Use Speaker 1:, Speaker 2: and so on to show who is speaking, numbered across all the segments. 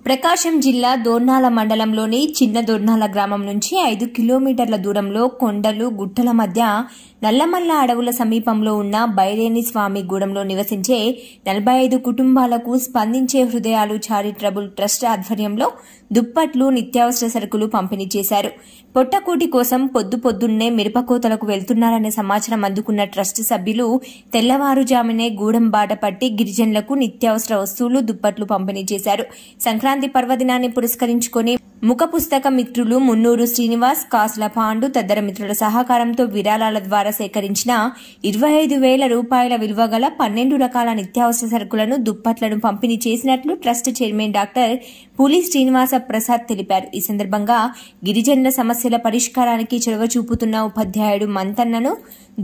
Speaker 1: ప్రకాశం జిల్లా దోర్నాల మండలంలోని చిన్న దోర్నాల గ్రామం నుంచి 5 కిలోమీటర్ల దూరంలో కొండలు గుట్టల మధ్య నల్లమల్ల అడవుల సమీపంలో ఉన్న బైరేని స్వామి గూడెంలో నివసించే 45 కుటుంబాలకు స్పందించే హృదయాలు చారిటబుల్ ట్రస్ట్ ఆధ్వర్యంలో దుప్పట్లు నిత్యావసర సరుకులు పంపిణీ చేశారు. పొట్టకూటి కోసం పొద్దున్నే మిరపకోతలకు వెళ్తున్నారనే సమాచారం అందుకున్న ట్రస్ట్ సభ్యులు తెల్లవారుజామునే గూడెం బాట పట్టి గిరిజనులకు నిత్యావసర వస్తువులు దుప్పట్లు పంపిణీ చేశారు. సంక్రాంతి పర్వదినాన్ని పురస్కరించుకుని ముఖ పుస్తక మిత్రులు మున్నూరు శ్రీనివాస్, కాసుల పాండు తదితర మిత్రుల సహకారంతో విరాళాల ద్వారా సేకరించిన 25,000 రూపాయల విలువ గల 12 రకాల నిత్యావసర సరుకులను దుప్పట్లను పంపిణీ చేసినట్లు ట్రస్ట్ చైర్మన్ డాక్టర్ పులి శ్రీనివాస ప్రసాద్ తెలిపారు. ఈ సందర్భంగా గిరిజనుల సమస్యల పరిష్కారానికి చొరవ చూపుతున్న ఉపాధ్యాయుడు మంతన్నను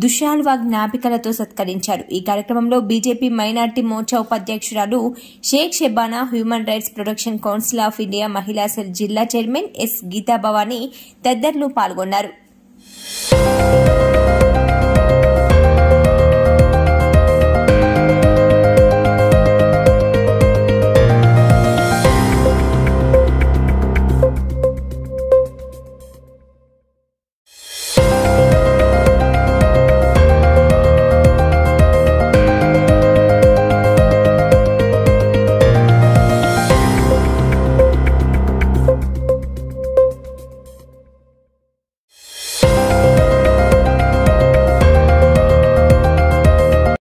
Speaker 1: దుశాల్వా జ్ఞాపికలతో సత్కరించారు. ఈ కార్యక్రమంలో బీజేపీ మైనార్టీ మోర్చా ఉపాధ్యక్షురాలు Sheikh Shabana, human rights protection council of India మహిళా సెల్ జిల్లా చైర్మన్ ఎస్ గీతా భవానీ తదితరులు పాల్గొన్నారు.